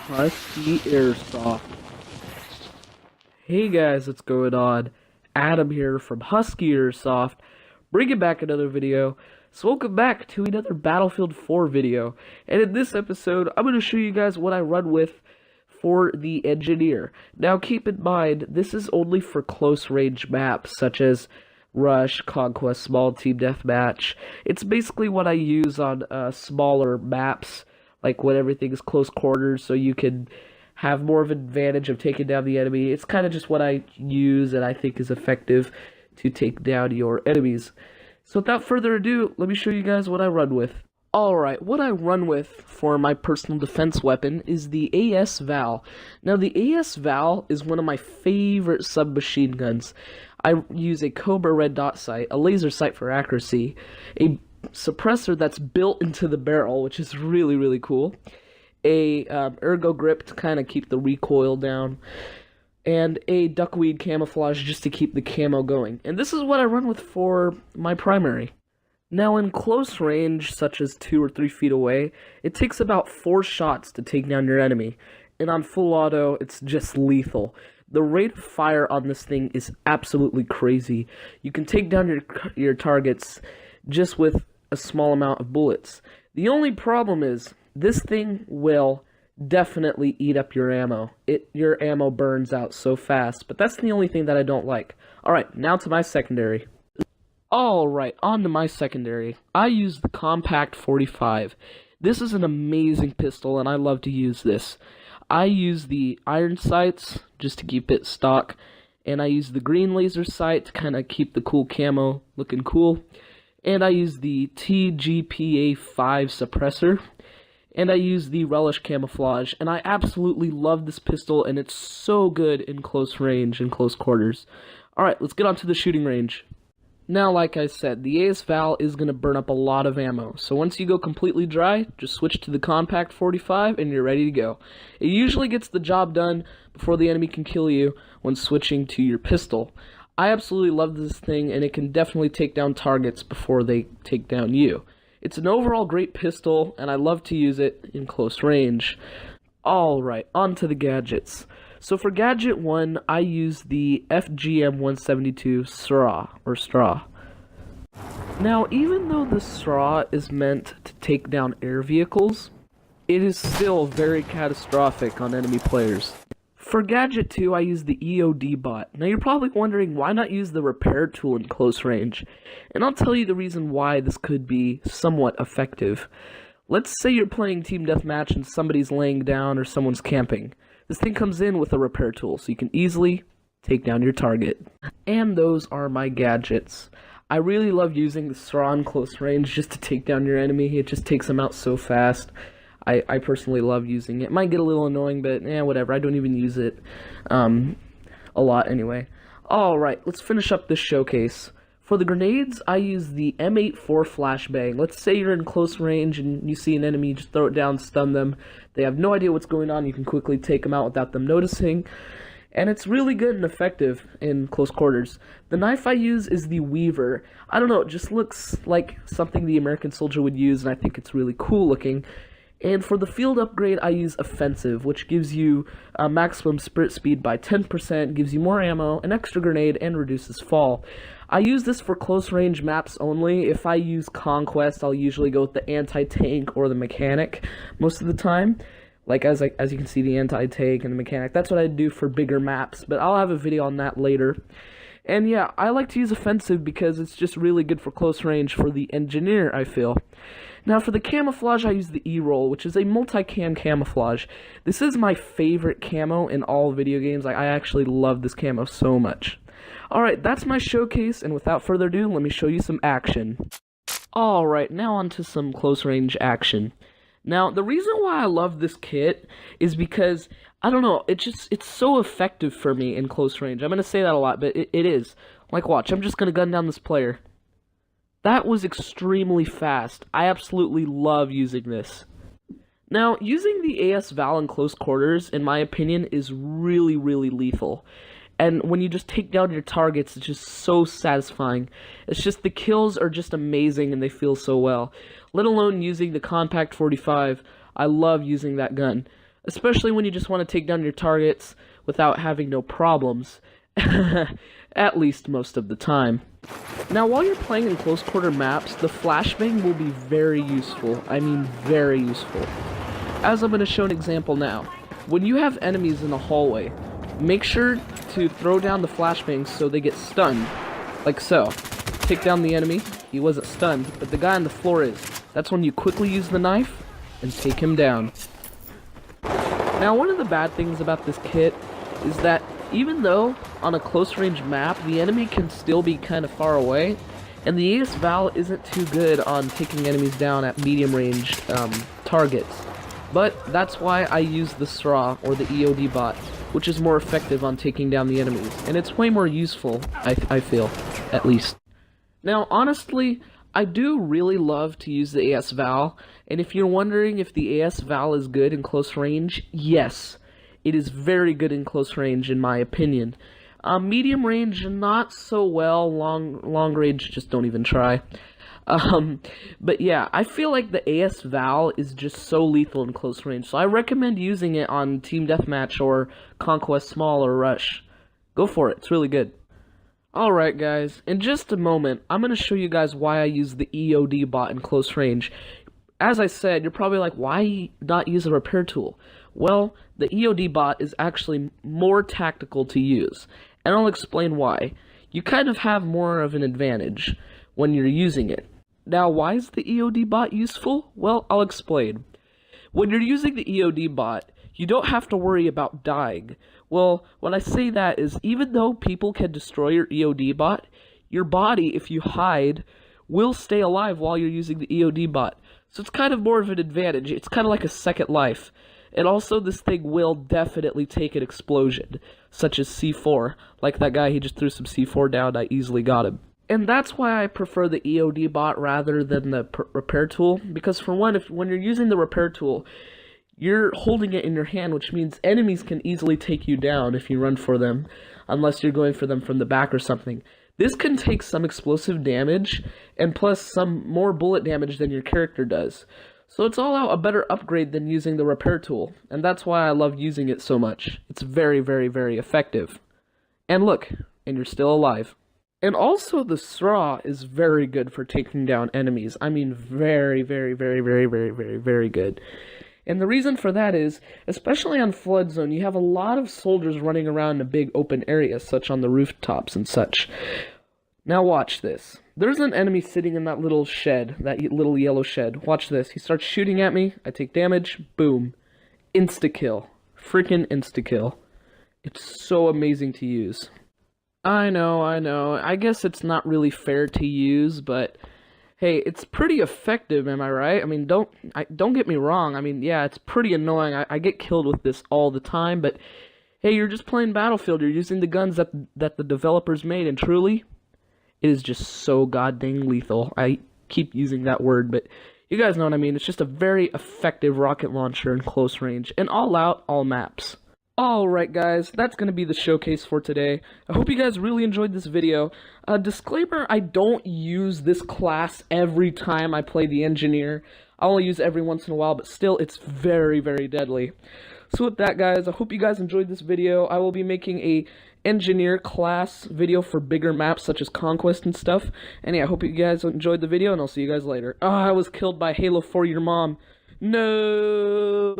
Husky Airsoft. Hey guys, what's going on? Adam here from Husky Airsoft, bringing back another video. So welcome back to another Battlefield 4 video, and in this episode, I'm going to show you guys what I run with for the Engineer. Now keep in mind, this is only for close range maps, such as Rush, Conquest, Small Team Deathmatch. It's basically what I use on smaller maps, like when everything is close quarters, so you can have more of an advantage of taking down the enemy. It's kind of just what I use and I think is effective to take down your enemies. So without further ado, let me show you guys what I run with. Alright, what I run with for my personal defense weapon is the AS Val. Now the AS Val is one of my favorite submachine guns. I use a Cobra red dot sight, a laser sight for accuracy, a suppressor that's built into the barrel, which is really cool, a ergo grip to kind of keep the recoil down, and a duckweed camouflage just to keep the camo going. And this is what I run with for my primary. Now in close range, such as 2 or 3 feet away, it takes about 4 shots to take down your enemy, and on full auto, it's just lethal. The rate of fire on this thing is absolutely crazy. You can take down your targets just with a small amount of bullets. The only problem is, this thing will definitely eat up your ammo. Your ammo burns out so fast, but that's the only thing that I don't like. Alright, now to my secondary. Alright, on to my secondary. I use the Compact 45. This is an amazing pistol, and I love to use this. I use the iron sights, just to keep it stock, and I use the green laser sight to kind of keep the cool camo looking cool. And I use the TGPA-5 suppressor, and I use the Relish camouflage, and I absolutely love this pistol, and it's so good in close range and close quarters. Alright, let's get on to the shooting range. Now, like I said, the AS Val is going to burn up a lot of ammo, so once you go completely dry, just switch to the Compact 45 and you're ready to go. It usually gets the job done before the enemy can kill you when switching to your pistol. I absolutely love this thing, and it can definitely take down targets before they take down you. It's an overall great pistol, and I love to use it in close range. Alright, on to the gadgets. So for Gadget 1, I use the FGM-172 straw. Now, even though the straw is meant to take down air vehicles, it is still very catastrophic on enemy players. For Gadget 2, I use the EOD Bot. Now you're probably wondering, why not use the repair tool in close range? And I'll tell you the reason why this could be somewhat effective. Let's say you're playing Team Deathmatch and somebody's laying down or someone's camping. This thing comes in with a repair tool, so you can easily take down your target. And those are my gadgets. I really love using the straw in close range just to take down your enemy. It just takes them out so fast. I personally love using it. It might get a little annoying, but whatever. I don't even use it a lot anyway. Alright, let's finish up this showcase. For the grenades, I use the M84 flashbang. Let's say you're in close range and you see an enemy, just throw it down, stun them. They have no idea what's going on. You can quickly take them out without them noticing. And it's really good and effective in close quarters. The knife I use is the Weaver. I don't know, it just looks like something the American soldier would use, and I think it's really cool looking. And for the field upgrade, I use Offensive, which gives you maximum sprint speed by 10%, gives you more ammo, an extra grenade, and reduces fall. I use this for close range maps only. If I use Conquest, I'll usually go with the anti-tank or the mechanic most of the time. Like as you can see, the anti-tank and the mechanic. That's what I do for bigger maps, but I'll have a video on that later. And yeah, I like to use Offensive because it's just really good for close range for the Engineer, I feel. Now for the camouflage, I use the E-Roll, which is a multi-cam camouflage. This is my favorite camo in all video games. I actually love this camo so much. Alright, that's my showcase, and without further ado, let me show you some action. Alright, now on to some close range action. Now, the reason why I love this kit is because, I don't know, it's so effective for me in close range. I'm going to say that a lot, but it is. Like, watch, I'm just going to gun down this player. That was extremely fast. I absolutely love using this. Now, using the AS Val in close quarters, in my opinion, is really lethal. And when you just take down your targets, it's just so satisfying. It's just, the kills are just amazing and they feel so well. Let alone using the Compact 45, I love using that gun. especially when you just want to take down your targets without having no problems, at least most of the time. Now, while you're playing in close quarter maps, the flashbang will be very useful. I mean, very useful. As I'm going to show an example now. When you have enemies in a hallway, make sure to throw down the flashbangs so they get stunned, like so. Take down the enemy, he wasn't stunned, but the guy on the floor is. That's when you quickly use the knife and take him down. Now, one of the bad things about this kit is that even though on a close range map, the enemy can still be kind of far away, and the AS Val isn't too good on taking enemies down at medium range targets. But that's why I use the SRA, or the EOD Bot, which is more effective on taking down the enemies, and it's way more useful, I feel, at least. Now, honestly, I do really love to use the AS Val, and if you're wondering if the AS Val is good in close range, yes, it is very good in close range in my opinion. Medium range, not so well. Long range, just don't even try. But yeah, I feel like the AS Val is just so lethal in close range, so I recommend using it on Team Deathmatch or Conquest Small or Rush. Go for it, it's really good. Alright guys, in just a moment, I'm going to show you guys why I use the EOD Bot in close range. As I said, you're probably like, why not use a repair tool? Well, the EOD Bot is actually more tactical to use, and I'll explain why. You kind of have more of an advantage when you're using it. Now, why is the EOD Bot useful? Well, I'll explain. When you're using the EOD Bot, you don't have to worry about dying. Well, what I say that is, even though people can destroy your EOD Bot, your body, if you hide, will stay alive while you're using the EOD Bot. So it's kind of more of an advantage. It's kind of like a second life. And also, this thing will definitely take an explosion, such as C4. Like that guy, he just threw some C4 down, I easily got him. And that's why I prefer the EOD Bot rather than the repair tool, because for one, when you're using the repair tool, you're holding it in your hand, which means enemies can easily take you down if you run for them, unless you're going for them from the back or something. This can take some explosive damage, and plus some more bullet damage than your character does. So it's all out a better upgrade than using the repair tool, and that's why I love using it so much. It's very, very, very effective. And look, and you're still alive. And also the SRA is very good for taking down enemies. I mean, very, very, very, very, very, very, very good. And the reason for that is, especially on Flood Zone, you have a lot of soldiers running around in a big open area, such on the rooftops and such. Now watch this. There's an enemy sitting in that little shed, that little yellow shed. Watch this. He starts shooting at me. I take damage. Boom. Insta-kill. Freaking insta-kill. It's so amazing to use. I know. I guess it's not really fair to use, but hey, it's pretty effective, am I right? I mean, don't get me wrong. I mean, yeah, it's pretty annoying. I get killed with this all the time, but hey, you're just playing Battlefield. You're using the guns that the developers made, and truly, it is just so goddamn lethal. I keep using that word, but you guys know what I mean. It's just a very effective rocket launcher in close range, and all out, all maps. Alright guys, that's going to be the showcase for today. I hope you guys really enjoyed this video. Disclaimer, I don't use this class every time I play the engineer. I only use it every once in a while, but still, it's very, very deadly. So with that guys, I hope you guys enjoyed this video. I will be making a engineer class video for bigger maps such as Conquest and stuff. And yeah, I hope you guys enjoyed the video, and I'll see you guys later. I was killed by Halo 4 your mom. No!